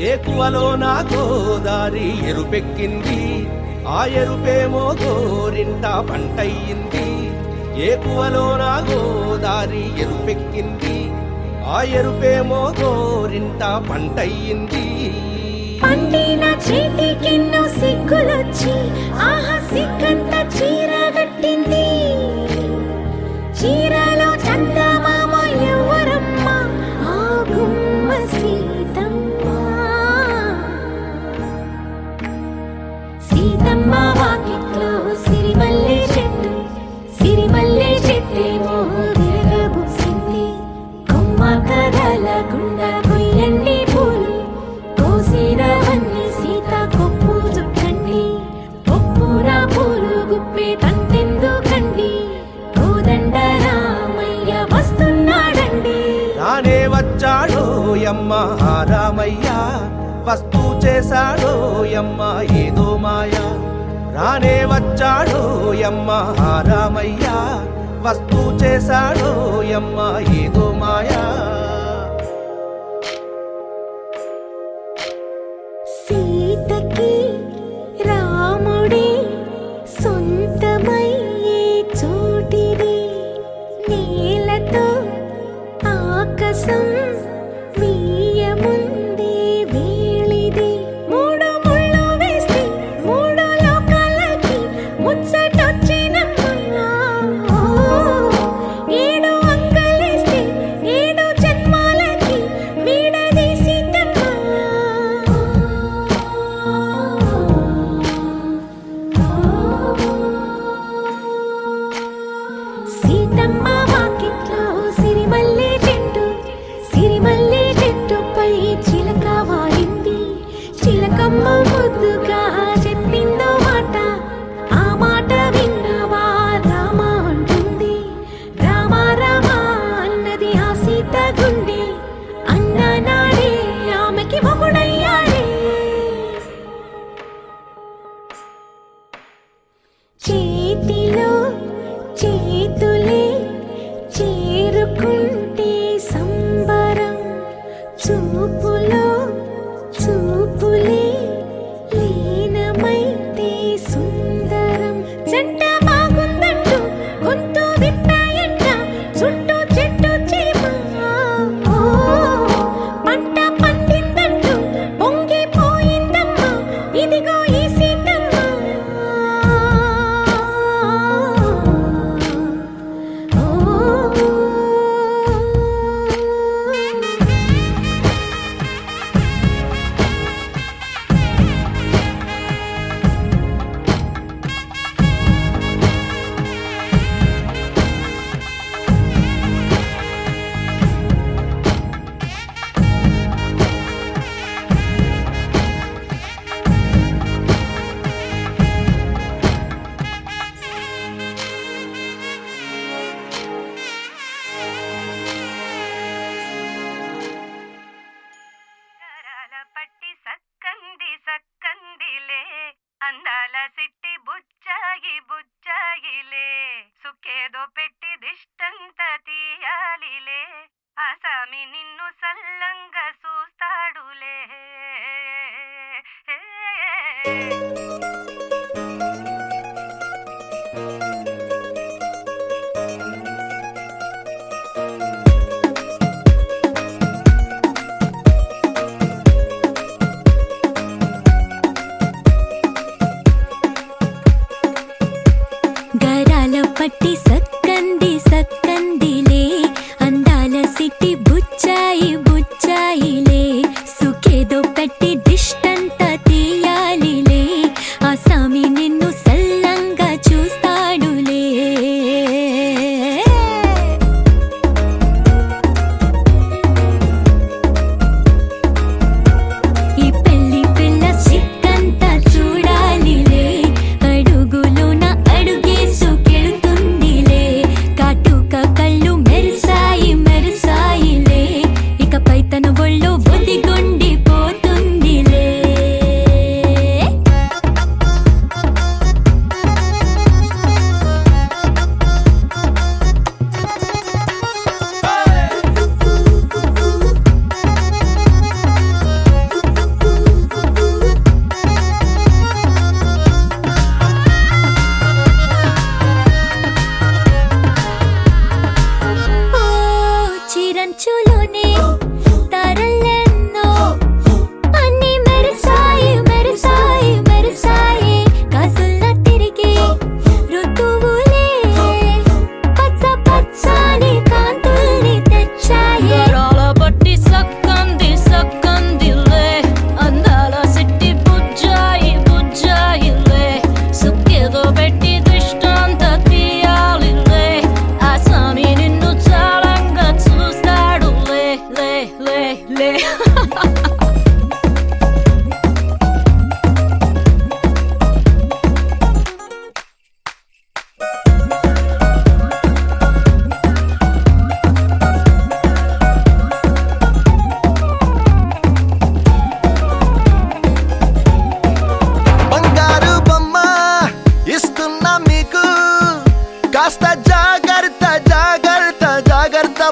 ఏకువలో నా గోదారి ఎరుపెక్కింది, ఆ ఎరుపేమో గోరింట పంటయ్యింది. ఏకువలో నా గోదారి ఎరుపెక్కింది, ఆ ఎరుపేమో గోరింట పంటయ్యింది. పండిన చేతికెన్నో సిగ్గులొచ్చి ఆహా సిగ్గంత చీర కట్టింది. చీరలో చందమామ ఎవరమ్మ, ఆ గుమ్మ సీతమ్మ. సీతమ్మ వాకిట్లో సిరిమల్లె చెట్టు, సిరిమల్లె చెట్టేమో విరగబూసింది. కొమ్మ కదలకుండా కొయ్యండి పూలు, కోసిరవన్నీ సీత కొప్పు చుట్టండి. కొప్పున పూలు గుప్పే తంతెందుకండి, కోదండ రామయ్య వస్తున్నాడండి. రానే వచ్చాడో యమ్మ రామయ్య, వస్తూ చేశాడో యమ్మ ఏదో మాయా. రానే వచ్చాడో యమ్మ రామయ్య, వస్తూ చేశాడో యమ్మ ఏదో మాయా. సీతకి రాముడే సొంతమయ్యే చోటిది, నేలతో ఆకాశం వీయముందే వేళిది. మూడు ముళ్ళు వేస్తే మూడు లోకాలకి ముచ్చటొచ్చినమ్మా. ఏడు అంగలేస్తే ఏడు జన్మాలకి వీడదీసిందమ్మా. సీతమ్మ వాకిట్లో సిరిమల్లె చెట్టు, సిరిమల్లె చెట్టుపై చిలక వాలింది. చిలకమ్మ ముద్దుగా చెప్పిందో మాట, ఆ మాట విన్నవా రామ అంటుంది. రామ రామ అన్నది ఆ సీత గుండె, అన్న నాడే ఆమెకి మొగుడయ్యాడే. చేతిలో చేతులే చేరుకుంటే సంబరం, చూపులో చూపులే లీనమైతే సుందరం. జంట బాగుందంటూ గొంతు విప్పాయంట చుట్టూ చెట్టు చీమ. పంట పండిందంటూ పొంగిపోయిందమ్మా, ఇదిగో ఈ సీతమ్మ. పట్టి సక్కంది సక్కందిలే, అందాల సిట్టి బుచ్చాయి బుచ్చాయిలే. సుక్కేదో పెట్టి దిష్టంత తీయాలిలే, ఆసామి నిన్ను సల్లంగా చూస్తాడులే. గరాల పట్టి సక్కంది సక్కందిలే, అందాల సిట్టి బుచ్చాయి బుచ్చాయిలే. సుఖేదో పెట్టి దిష్టంత తీయాలిలే, ఆ సామి నిన్ను సల్లంగా చూస్తాడులే. ఈ పెళ్లి పిల్ల సిక్కంతా చూడాలిలే, అడుగులోన అడుగేసుకెళ్తుందిలే.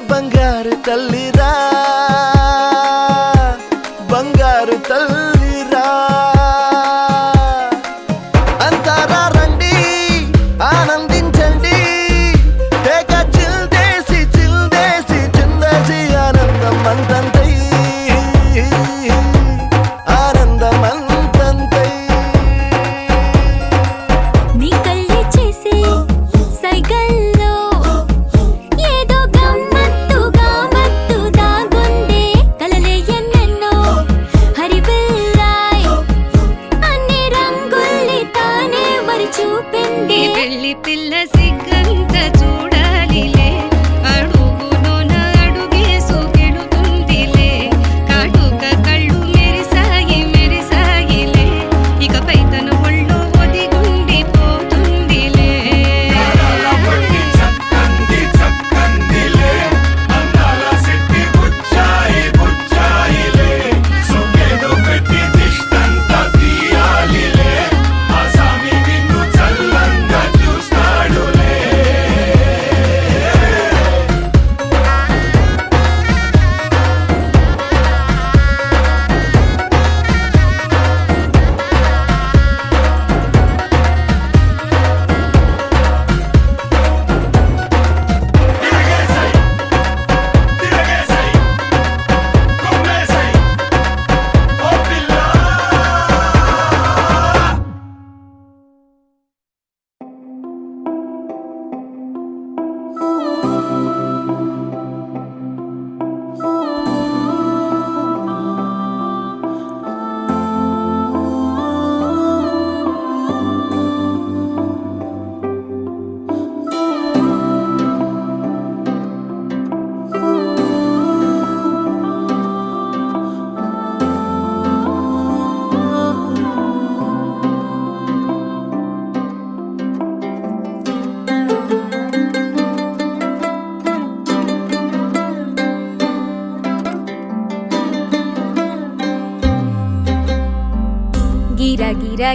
బంగారు తల్లిరా బంగారు తల్లిరా అంతారా రండి ఆనందించండి తెగ చిల్దేసి చిందేసి ఆనందం అంతంతై ఆనందం అంతంతై నీ కళ్ళే చేసే సైగల్లో ఏదో గమ్మత్తుగా మత్తు దాగుందే కలలే ఎన్నెన్నో హరివిల్లాయ్ అన్ని రంగుల్ని తానే మరి చూపింది పెళ్లి పిల్ల సిగ్గంత చూడాలిలే అడుగులోన అడుగేసు గెలుతుందిలే కాటుక కళ్ళు మెరిసాయిలే ఇకపై తన ఒళ్ళో ఒదిగుండిపోతుందిలే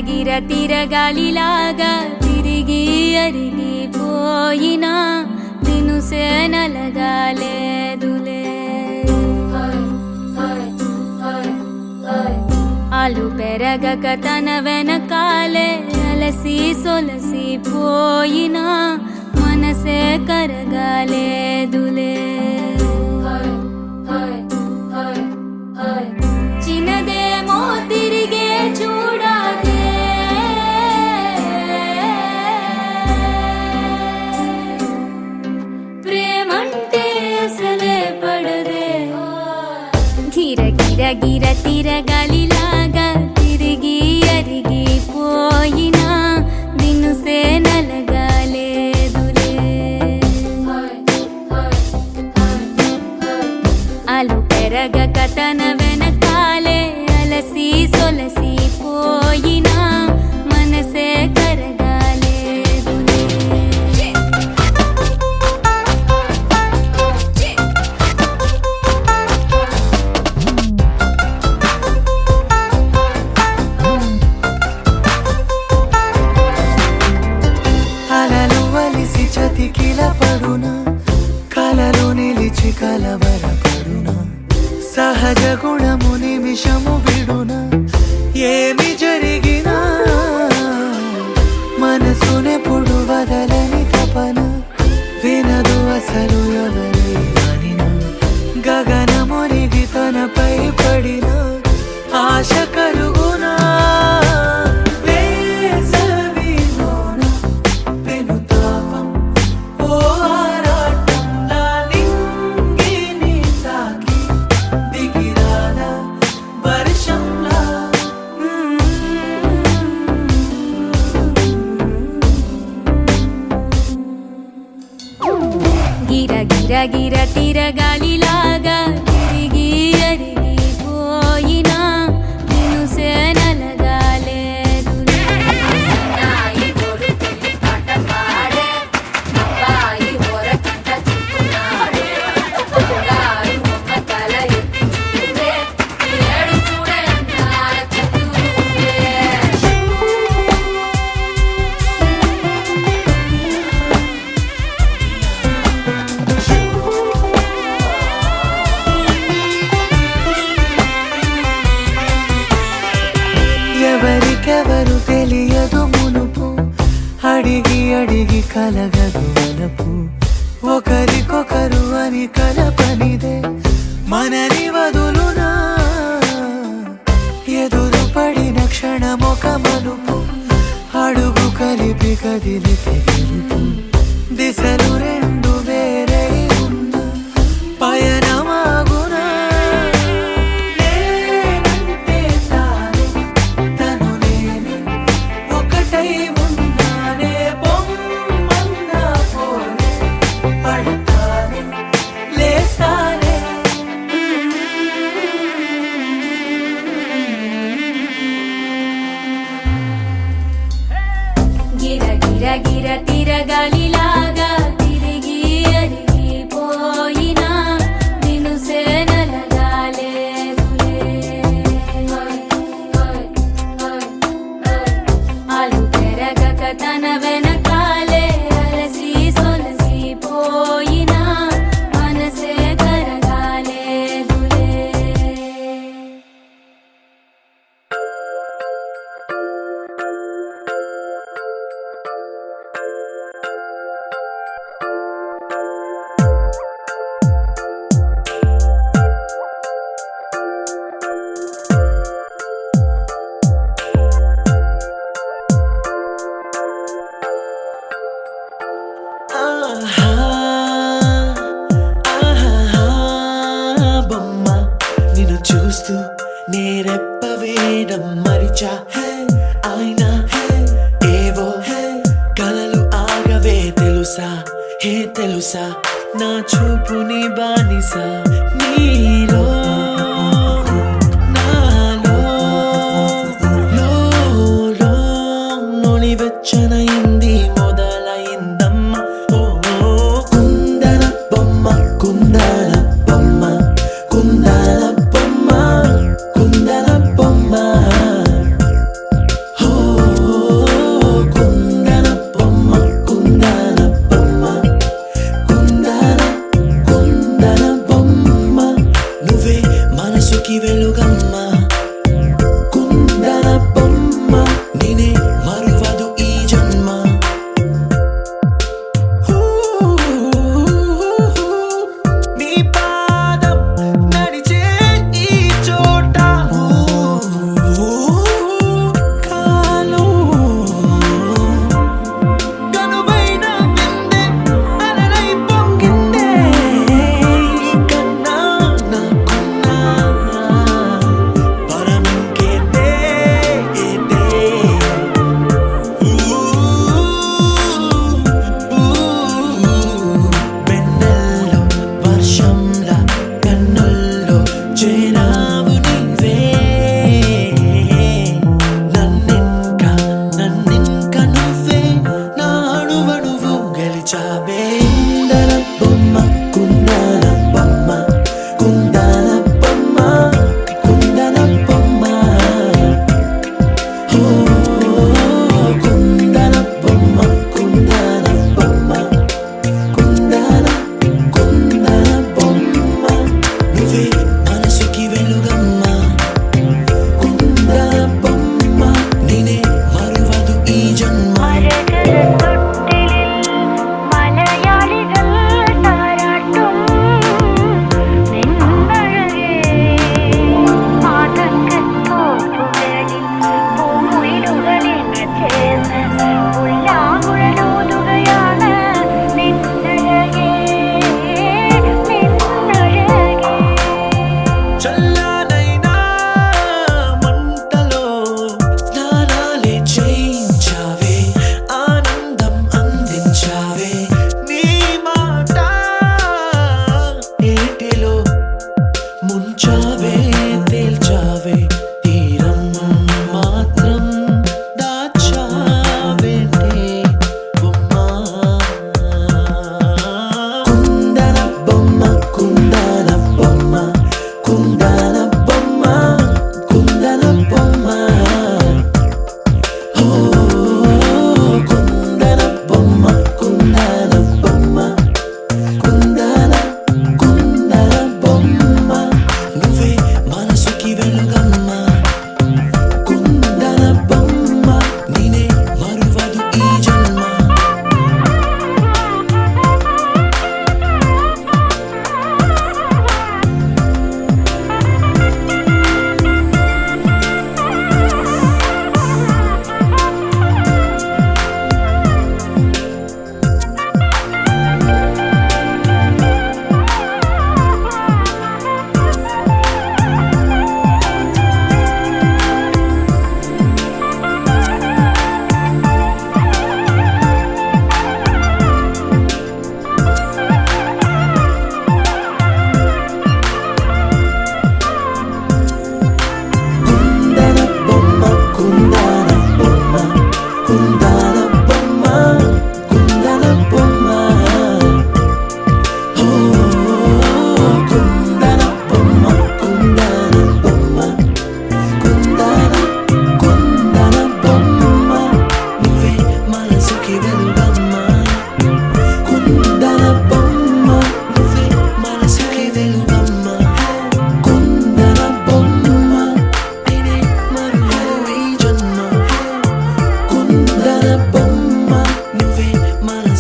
గిర తిరగాలిలాగా తిరిగి అరిగిపోయినా దినుసే నలగాలేదులే ఆలు పెరగక తన వెనకాలే అలసి సొలసి పోయినా మనసే కరగాలేదులే చిన్నదేమో తిరిగే చూడాదే ప్రేమంటే అసలే పడదే గిర తిరగాలిలాగా తిరిగి అరిగిపోయినా దినుసే నలగాలేదులే ఆలు పెరగక తన వెనకాలే అలసి సొలసి పోయినా మనసే కరగాలేదులే అలలు వలిసి చతికిల పడునా కలలో నిలిచి కలవరపడునా సహజ గుణము నిమిషము విడునా ఏమి జరిగినా మనసునెప్పుడు వదలని తపన వినదు అసలు ఎవరి అనినా గగనమునిగి తనపై పడిన ఆశ కలుగునా వేసవిలోన పెను తాపం ఓ ఆరాటంలా నింగిని తాకి దిగిరాదా వర్షంలా గిర తిరగాలిలాగా తిరిగి అరిగిపోయినా దినుసే నలగాలేదులే అడిగి అడిగి కలగదు వలపు ఒకరికొకరు అని కలపనిదే మనని వదులునా ఎదురు పడిన క్షణమొక మలుపు అడుగు కలిపి కదిలితే గెలుపు దిశలు రెండు వేరే ఉన్న పయనమాగునా నేనంటే తానే తను నేనే ఒకటై ఉన్నానే బొమ్మన్నా పోనే పడతానే లేస్తానే గిర గిర గిర తిరగాలిలాగా తిరిగి అరిగిపోయినా నిన్ను సేనలగాలేదులే అలు పెరగక తన వెనకాలే అలసి సొలసిపోయినా మనసే కరగాలేదులే ఆహా ఆహా బొమ్మ నిన్ను చూస్తూ నేరెప్ప వేయడం మరిచా అయినా ఏవో కలలు ఆగవే తెలుసా హే తెలుసా నా చూపుని బానిసా నీలో నాలో లోలో నొలివెచ్చనైంది మొదలైందమ్మ ఓ కుందన బొమ్మ కుందన బొమ్మ కుందన బొమ్మ కుందన బొమ్మ ఓ కుందన బొమ్మ కుందన బొమ్మ కుందన కుందన బొమ్మ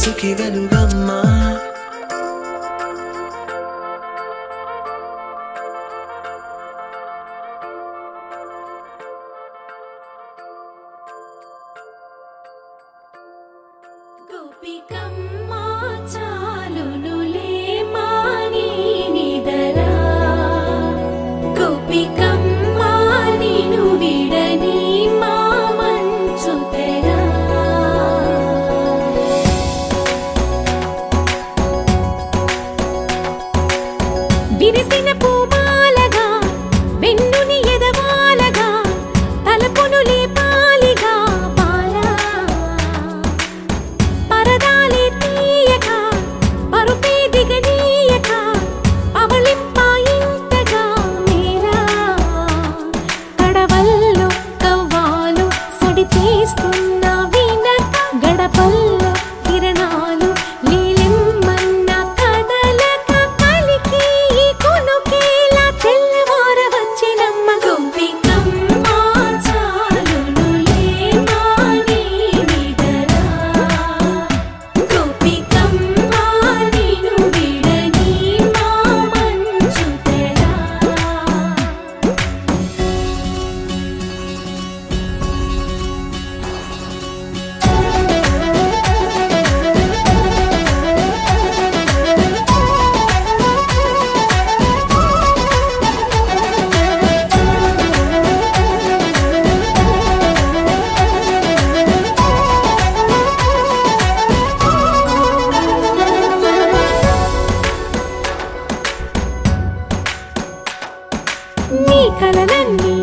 మనసుకి వెలుగమ్మా. గోపికమ్మ చాలునులే మాని నిదరా, గోపికమ్మ నిను విడని మా మంచు తెరా. విరిసిన పూమాలగా వెన్నుని ఎదవాలగా తలపును లేపాలిగా బాలా, పరదాలే తీయక పరుపే దిగనీయక అవలింపాయింతగా మేరా. కడవల్లో కవ్వాలు సడి తీస్తున్న వినక గడపల్లో కిరణాలు లీలెమ్మన్న కదలక కలికి ఈ కొనుకేలా తెల్లవార వచ్చినమ్మ. గోపికమ్మ చాలునులే మాని నిదరా, గోపికమ్మ నిను విడని మా మంచు తెరా. నీ కలలన్నీ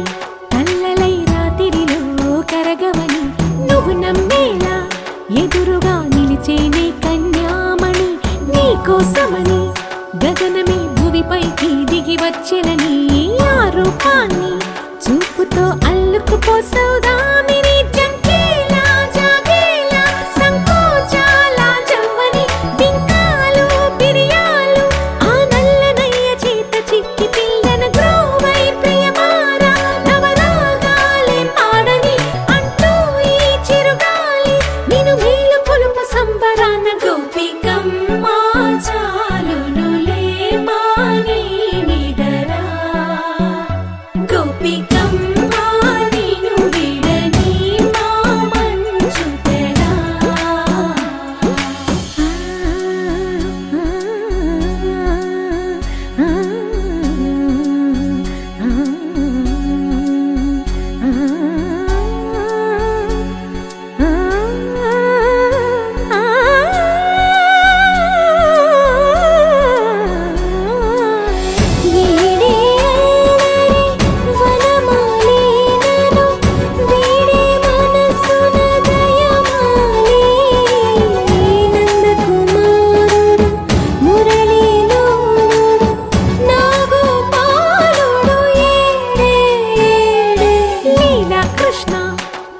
కల్లలై రాత్రిలో కరగవని నువ్వు నమ్మేలా ఎదురుగా నిలిచేనే కన్యామణి. నీ కోసమని గగనమే భువిపైకి దిగి వచ్చెనని ఆ రూపాన్ని చూపుతో అల్లుకుపోసౌదామిని. జంకేలా జాగేలా సంకోచాల జవ్వని బింకాలు బిరియాలు ఆ నల్లనయ్య చేత చిక్కి పిల్లన గ్రోవై ప్రియమారా నవరాగాలే పాడని అంటూ ఈ చిరుగాలి నిను మేలు కొలుపు సంబరాన. గోపికమ్మ చాలునులే మాని నిదరా, గోపికమ్మ నిను విడని మా మంచు తెరా. వీడే అల్లరి వనమాలినను వీడే మనసున దయమాలి. నందకుమారుడు మురళీలోలుడు నాగోపాలుడు ఏడే ఏడే. లీలా కృష్ణ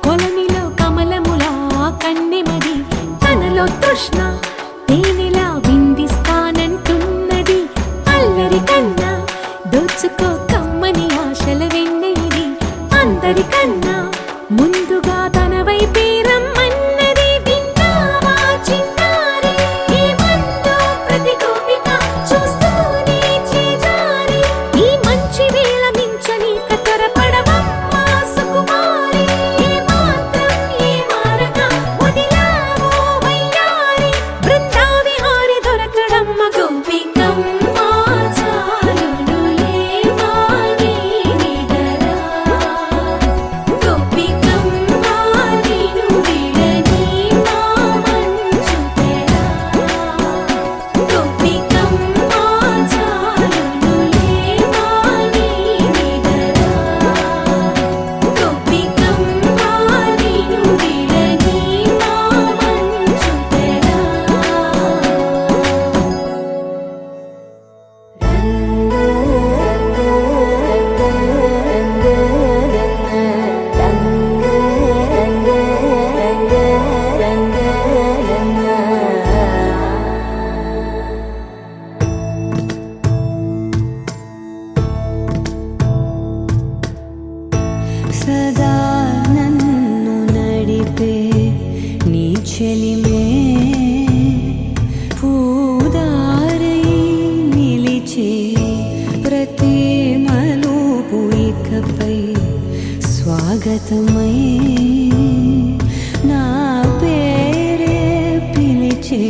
కొలనిలో కమలములా కన్నెమది తనలో తృష్ణ తేనెలా విందిస్తానంటున్నది. అల్లరి కన్నా దోచుకో కమ్మని ఆశల వెన్నెయిది. అందరికన్నా ముందుగా తన వైపే రమ్మన్నది. విన్నావా చిన్నారి ఏమందో ప్రతి గోపిక చూస్తూనే చేజారి. ఈ మంచి వేళ మించని కతరపడవమ్మ సుకుమారి. ఏ మాత్రం ఏ మారక వదిలావో వయ్యారి బృందావిహారి. హస్తమై నా పేరే పిలిచే